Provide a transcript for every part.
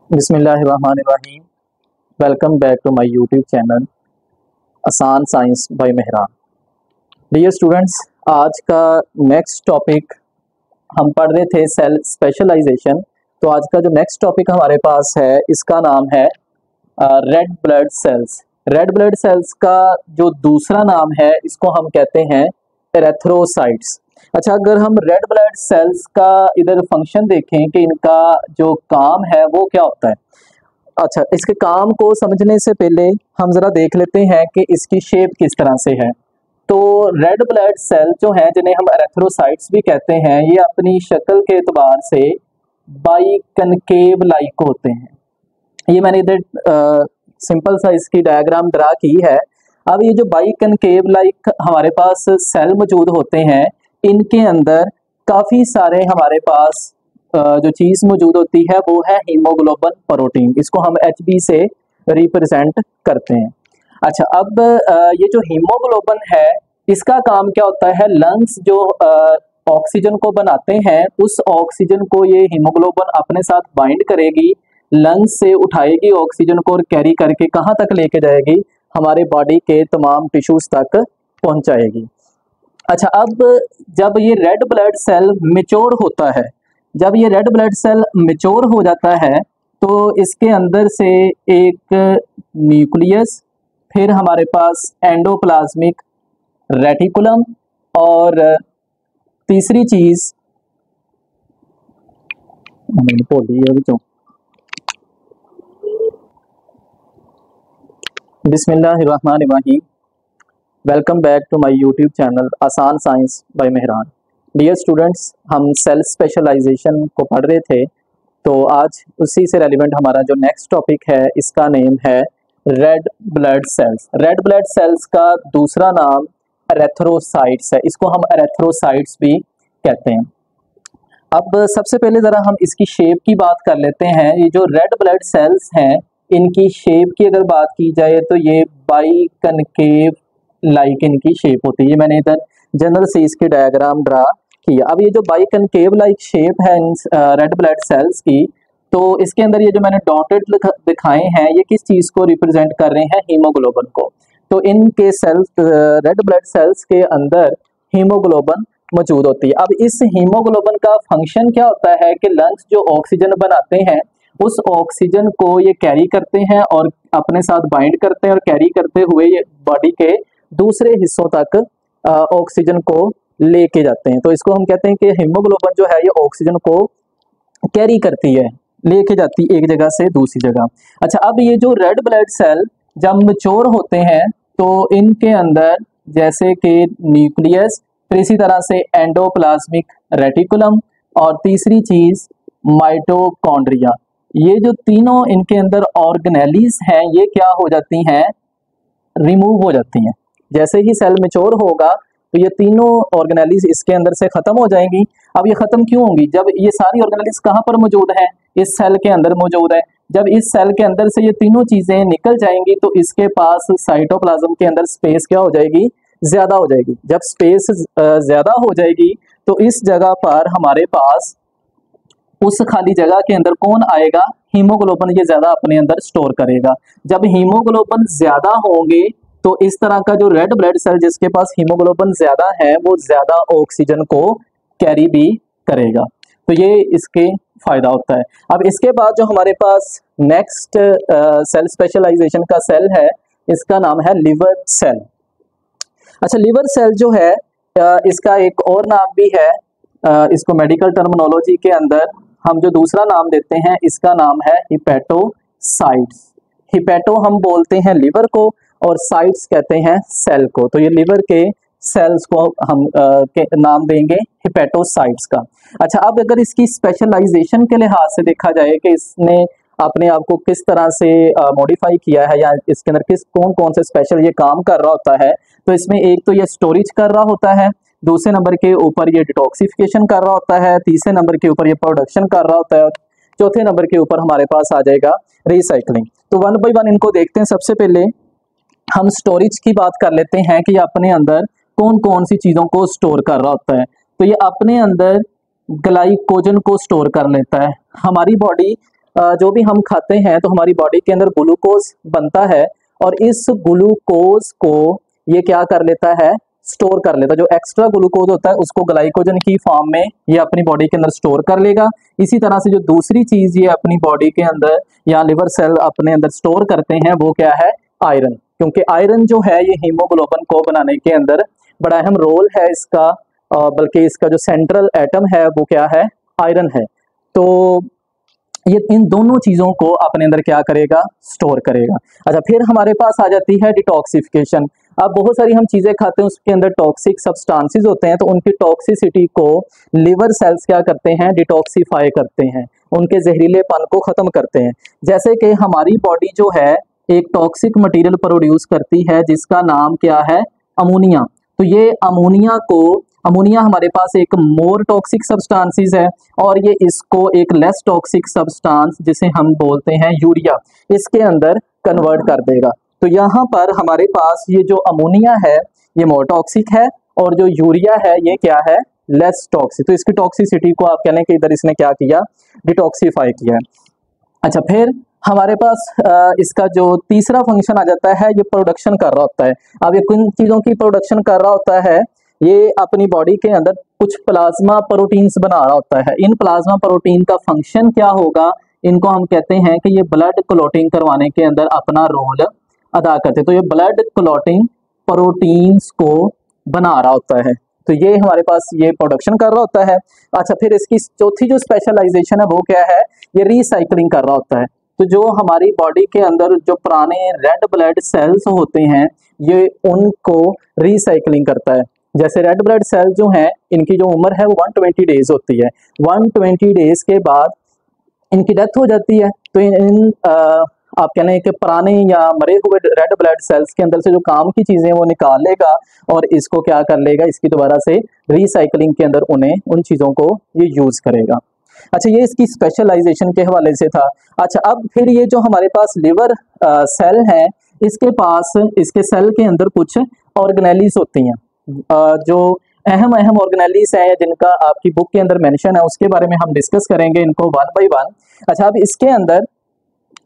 बिस्मिल्लाहिर्रहमानिर्रहीम। Welcome back to my YouTube channel Aasan Science by Mehran. Dear students, आज का next topic हम पढ़ रहे थे सेल स्पेशलाइजेशन। तो आज का जो नेक्स्ट टॉपिक हमारे पास है इसका नाम है red blood cells. Red blood cells का जो दूसरा नाम है इसको हम कहते हैं एरेथ्रोसाइट्स। अच्छा, अगर हम रेड ब्लड सेल्स का इधर फंक्शन देखें कि इनका जो काम है वो क्या होता है। अच्छा, इसके काम को समझने से पहले हम जरा देख लेते हैं कि इसकी शेप किस तरह से है। तो रेड ब्लड सेल जो है, जिन्हें हम एरेथ्रोसाइट्स भी कहते हैं, ये अपनी शक्ल के एतबार से बाइकनकेव लाइक होते हैं। ये मैंने इधर सिंपल सा इसकी डायग्राम ड्रा की है। अब ये जो बाइकनकेव लाइक हमारे पास सेल मौजूद होते हैं, इनके अंदर काफ़ी सारे हमारे पास जो चीज़ मौजूद होती है वो है हीमोग्लोबिन प्रोटीन। इसको हम HB से रिप्रेजेंट करते हैं। अच्छा, अब ये जो हीमोग्लोबिन है इसका काम क्या होता है। लंग्स जो ऑक्सीजन को बनाते हैं, उस ऑक्सीजन को ये हीमोग्लोबिन अपने साथ बाइंड करेगी, लंग्स से उठाएगी ऑक्सीजन को और कैरी करके कहाँ तक लेके जाएगी, हमारे बॉडी के तमाम टिश्यूज तक पहुंचाएगी। अच्छा, अब जब ये रेड ब्लड सेल मैच्योर होता है, जब ये रेड ब्लड सेल मैच्योर हो जाता है तो इसके अंदर से एक न्यूक्लियस, फिर हमारे पास एंडोप्लाज्मिक रेटिकुलम और तीसरी चीज बिस्मिल्लाहिर्रहमानिर्रहीम। Welcome back to my YouTube channel Aasan Science by Mehran. Dear students, हम सेल स्पेशलाइजेशन को पढ़ रहे थे, तो आज उसी से रेलिवेंट हमारा जो नेक्स्ट टॉपिक है इसका नेम है red blood cells. Red blood cells का दूसरा नाम एरेथ्रोसाइट्स है, इसको हम एरेथ्रोसाइट्स भी कहते हैं। अब सबसे पहले ज़रा हम इसकी शेप की बात कर लेते हैं। ये जो रेड ब्लड सेल्स हैं, इनकी शेप की अगर बात की जाए तो ये बाइकनकेव लाइक इनकी शेप होती है। ये मैंने इधर जनरल से इसकी डायग्राम ड्रा किया। अब ये जो बाइकनकेव लाइक शेप है इन रेड ब्लड सेल्स की, तो इसके अंदर ये जो मैंने डॉटेड दिखाए हैं, ये किस चीज़ को रिप्रेजेंट कर रहे हैं, हीमोग्लोबिन को। तो इनके सेल्स, रेड ब्लड सेल्स के अंदर हीमोग्लोबिन मौजूद होती है। अब इस हीमोग्लोबिन का फंक्शन क्या होता है कि लंग्स जो ऑक्सीजन बनाते हैं, उस ऑक्सीजन को ये कैरी करते हैं और अपने साथ बाइंड करते हैं, और कैरी करते हुए ये बॉडी के दूसरे हिस्सों तक ऑक्सीजन को लेके जाते हैं। तो इसको हम कहते हैं कि हीमोग्लोबिन जो है ये ऑक्सीजन को कैरी करती है, लेके जाती है एक जगह से दूसरी जगह। अच्छा, अब ये जो रेड ब्लड सेल जब मैच्योर होते हैं तो इनके अंदर जैसे कि न्यूक्लियस, फिर इसी तरह से एंडोप्लाज्मिक रेटिकुलम और तीसरी चीज माइटोकॉन्ड्रिया, ये जो तीनों इनके अंदर ऑर्गेनेलीज हैं, ये क्या हो जाती हैं, रिमूव हो जाती हैं। जैसे ही सेल मैच्योर होगा तो ये तीनों ऑर्गेनेलीज इसके अंदर से खत्म हो जाएंगी। अब ये खत्म क्यों होंगी, जब ये सारी ऑर्गेनेलीज कहाँ पर मौजूद है, इस सेल के अंदर मौजूद है। जब इस सेल के अंदर से ये तीनों चीजें निकल जाएंगी तो इसके पास साइटोप्लाज्म के अंदर स्पेस क्या हो जाएगी, ज्यादा हो जाएगी। जब स्पेस ज्यादा हो जाएगी तो इस जगह पर हमारे पास उस खाली जगह के अंदर कौन आएगा, हीमोग्लोबिन ये ज्यादा अपने अंदर स्टोर करेगा। जब हीमोग्लोबिन ज्यादा होंगे तो इस तरह का जो रेड ब्लड सेल जिसके पास हीमोग्लोबिन ज्यादा है वो ज्यादा ऑक्सीजन को कैरी भी करेगा। तो ये इसके फायदा होता है। अब इसके बाद जो हमारे पास नेक्स्ट सेल स्पेशलाइजेशन का सेल है, इसका नाम है लिवर सेल। अच्छा, लिवर सेल जो है इसका एक और नाम भी है, इसको मेडिकल टर्मिनोलॉजी के अंदर हम जो दूसरा नाम देते हैं इसका नाम है हिपेटोसाइट्स। हिपेटो हम बोलते हैं लिवर को और साइट्स कहते हैं सेल को। तो ये लिवर के सेल्स को हम के नाम देंगे हिपेटोसाइट्स का। अच्छा, अब अगर इसकी स्पेशलाइजेशन के लिहाज से देखा जाए कि इसने अपने आप को किस तरह से मॉडिफाई किया है या इसके अंदर किस कौन कौन से स्पेशल ये काम कर रहा होता है, तो इसमें एक तो ये स्टोरेज कर रहा होता है, दूसरे नंबर के ऊपर ये डिटॉक्सिफिकेशन कर रहा होता है, तीसरे नंबर के ऊपर ये प्रोडक्शन कर रहा होता है, चौथे नंबर के ऊपर हमारे पास आ जाएगा रिसाइकलिंग। तो वन बाय वन इनको देखते हैं। सबसे पहले हम स्टोरेज की बात कर लेते हैं कि अपने अंदर कौन कौन सी चीज़ों को स्टोर कर रहा होता है। तो ये अपने अंदर ग्लाइकोजन को स्टोर कर लेता है। हमारी बॉडी जो भी हम खाते हैं तो हमारी बॉडी के अंदर ग्लूकोज बनता है, और इस ग्लूकोज को ये क्या कर लेता है, स्टोर कर लेता है। जो एक्स्ट्रा ग्लूकोज होता है उसको ग्लाइकोजन की फॉर्म में ये अपनी बॉडी के अंदर स्टोर कर लेगा। इसी तरह से जो दूसरी चीज ये अपनी बॉडी के अंदर या लिवर सेल अपने अंदर स्टोर करते हैं वो क्या है, आयरन। क्योंकि आयरन जो है ये हीमोग्लोबिन को बनाने के अंदर बड़ा अहम रोल है इसका, बल्कि इसका जो सेंट्रल एटम है वो क्या है, आयरन है। तो ये इन दोनों चीजों को अपने अंदर क्या करेगा, स्टोर करेगा। अच्छा, फिर हमारे पास आ जाती है डिटॉक्सिफिकेशन। अब बहुत सारी हम चीजें खाते हैं उसके अंदर टॉक्सिक सब्सटेंसेस होते हैं, तो उनकी टॉक्सिसिटी को लिवर सेल्स क्या करते हैं, डिटॉक्सिफाई करते हैं, उनके जहरीलेपन को खत्म करते हैं। जैसे कि हमारी बॉडी जो है एक टॉक्सिक मटेरियल प्रोड्यूस करती है जिसका नाम क्या है, अमोनिया। तो ये अमोनिया हमारे पास एक मोर टॉक्सिक सब्सटेंसेस है, और ये इसको एक लेस टॉक्सिक सब्सटेंस जिसे हम बोलते हैं यूरिया, इसके अंदर कन्वर्ट कर देगा। तो यहाँ पर हमारे पास ये जो अमोनिया है ये मोर टॉक्सिक है, और जो यूरिया है ये क्या है, लेस टॉक्सिक। तो इसकी टॉक्सिसिटी को आप कह लें कि इधर इसने क्या किया, डिटॉक्सिफाई किया है। अच्छा, फिर हमारे पास इसका जो तीसरा फंक्शन आ जाता है, ये प्रोडक्शन कर रहा होता है। अब ये किन चीज़ों की प्रोडक्शन कर रहा होता है, ये अपनी बॉडी के अंदर कुछ प्लाज्मा प्रोटीन्स बना रहा होता है। इन प्लाज्मा प्रोटीन का फंक्शन क्या होगा, इनको हम कहते हैं कि ये ब्लड क्लॉटिंग करवाने के अंदर अपना रोल अदा करते हैं। तो ये ब्लड क्लॉटिंग प्रोटीन्स को बना रहा होता है, तो ये हमारे पास ये प्रोडक्शन कर रहा होता है। अच्छा, फिर इसकी चौथी जो स्पेशलाइजेशन है वो क्या है, ये रिसाइकलिंग कर रहा होता है। तो जो हमारी बॉडी के अंदर जो पुराने रेड ब्लड सेल्स होते हैं ये उनको रिसाइकलिंग करता है। जैसे रेड ब्लड सेल जो हैं इनकी जो उम्र है वो 120 डेज होती है। 120 डेज के बाद इनकी डेथ हो जाती है। तो इन आप कहने हैं कि पुराने या मरे हुए रेड ब्लड सेल्स के अंदर से जो काम की चीजें वो निकाल लेगा और इसको क्या कर लेगा, इसकी दोबारा से रिसाइकलिंग के अंदर उन्हें उन चीजों को ये यूज करेगा। अच्छा, ये इसकी स्पेशलाइजेशन के हवाले से था। अच्छा, अब फिर ये जो हमारे पास लिवर सेल है, इसके पास इसके सेल के अंदर कुछ ऑर्गेनेलीज होती हैं, जो अहम ऑर्गेनेलीज हैं जिनका आपकी बुक के अंदर मेंशन है, उसके बारे में हम डिस्कस करेंगे इनको वन बाय वन। अच्छा, अब इसके अंदर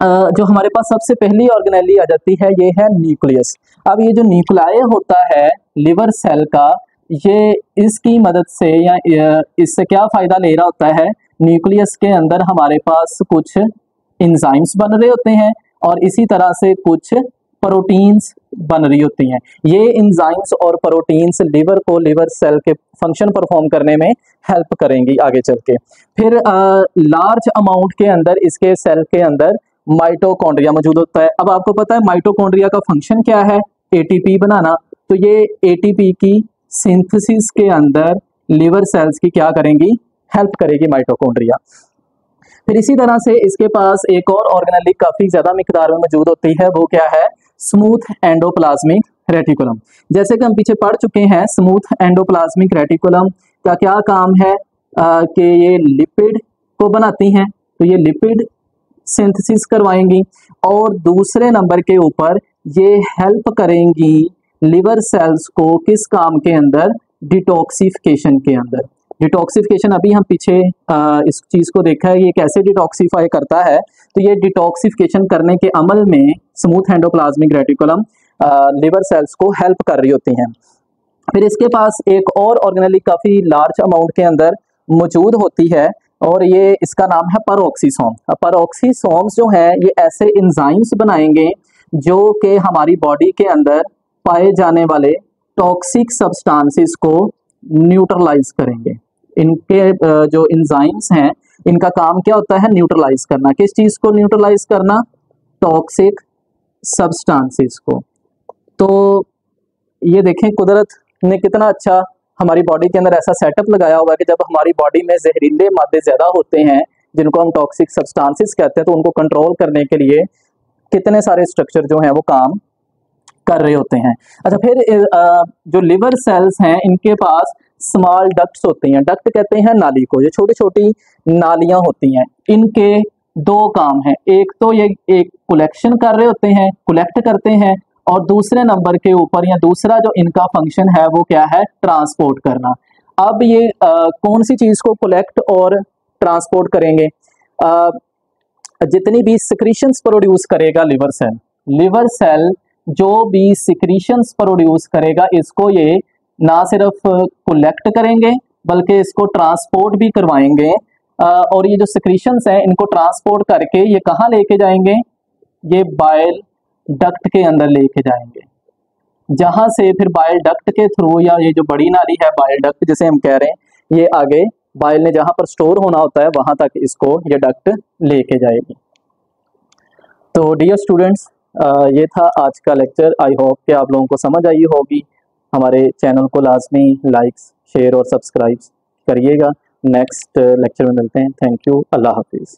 जो हमारे पास सबसे पहली ऑर्गेनेली आ जाती है ये है न्यूक्लियस। अब ये जो न्यूक्लियाई होता है लिवर सेल का, ये इसकी मदद से या इससे क्या फायदा ले रहा होता है, न्यूक्लियस के अंदर हमारे पास कुछ एंजाइम्स बन रहे होते हैं और इसी तरह से कुछ प्रोटीन्स बन रही होती हैं। ये एंजाइम्स और प्रोटीन्स लिवर को लिवर सेल के फंक्शन परफॉर्म करने में हेल्प करेंगी आगे चल के। फिर लार्ज अमाउंट के अंदर इसके सेल के अंदर माइटोकॉन्ड्रिया मौजूद होता है। अब आपको पता है माइटोकॉन्ड्रिया का फंक्शन क्या है, एटीपी बनाना। तो ये एटीपी की सिंथेसिस के अंदर लिवर सेल्स की क्या करेंगी, हेल्प करेगी माइटोकॉन्ड्रिया। फिर इसी तरह से इसके पास एक और ऑर्गेनेली काफी ज्यादा मिकदार में मौजूद होती है, वो क्या है, स्मूथ एंडोप्लाज्मिक रेटिकुलम। जैसे कि हम पीछे पढ़ चुके हैं, स्मूथ एंडोप्लाज्मिक रेटिकुलम का क्या काम है कि ये लिपिड को बनाती हैं, तो ये लिपिड सिंथेसिस करवाएंगी और दूसरे नंबर के ऊपर ये हेल्प करेंगी लिवर सेल्स को किस काम के अंदर, डिटॉक्सिफिकेशन के अंदर। डिटॉक्सिफिकेशन अभी हम पीछे इस चीज को देखा है, ये कैसे डिटॉक्सिफाई करता है। तो ये डिटॉक्सिफिकेशन करने के अमल में smooth endoplasmic reticulum liver cells को हेल्प कर रही होती हैं। फिर इसके पास एक और ऑर्गेनेली काफी लार्ज अमाउंट के अंदर मौजूद होती है और ये इसका नाम है पेरोक्सीसोम। पेरोक्सीसोम्स जो है ये ऐसे एंजाइम्स बनाएंगे जो कि हमारी बॉडी के अंदर पाए जाने वाले टॉक्सिक सब्सटेंसेस को न्यूट्रलाइज करेंगे। इनके जो एंजाइम्स हैं इनका काम क्या होता है, न्यूट्रलाइज करना। किस चीज को न्यूट्रलाइज करना, टॉक्सिक सब्सटेंसेस को। तो ये देखें कुदरत ने कितना अच्छा हमारी बॉडी के अंदर ऐसा सेटअप लगाया हुआ है कि जब हमारी बॉडी में जहरीले मादे ज्यादा होते हैं जिनको हम टॉक्सिक सब्सटेंसेस कहते हैं, तो उनको कंट्रोल करने के लिए कितने सारे स्ट्रक्चर जो हैं वो काम कर रहे होते हैं। अच्छा, फिर जो लिवर सेल्स हैं इनके पास स्मॉल डक्ट्स होती हैं। डक्ट कहते हैं नाली को, ये छोटी छोटी नालियां होती हैं। इनके दो काम हैं, एक तो ये एक कलेक्शन कर रहे होते हैं, कलेक्ट करते हैं, और दूसरे नंबर के ऊपर या दूसरा जो इनका फंक्शन है वो क्या है, ट्रांसपोर्ट करना। अब ये कौन सी चीज को कलेक्ट और ट्रांसपोर्ट करेंगे, जितनी भी सिक्रीशंस प्रोड्यूस करेगा लिवर सेल जो भी सिक्रीशंस प्रोड्यूस करेगा इसको ये ना सिर्फ कलेक्ट करेंगे बल्कि इसको ट्रांसपोर्ट भी करवाएंगे। और ये जो सिक्रीशंस हैं इनको ट्रांसपोर्ट करके ये कहाँ लेके जाएंगे, ये बाइल डक्ट के अंदर लेके जाएंगे, जहां से फिर बाइल डक्ट के थ्रू, या ये जो बड़ी नाली है बाइल डक्ट जिसे हम कह रहे हैं, ये आगे बाइल ने जहां पर स्टोर होना होता है वहां तक इसको ये डक्ट लेके जाएगी। तो डियर स्टूडेंट्स, ये था आज का लेक्चर। आई होप कि आप लोगों को समझ आई होगी। हमारे चैनल को लाजमी लाइक्स, शेयर और सब्सक्राइब करिएगा। नेक्स्ट लेक्चर में मिलते हैं। Thank you. अल्लाह हाफिज़।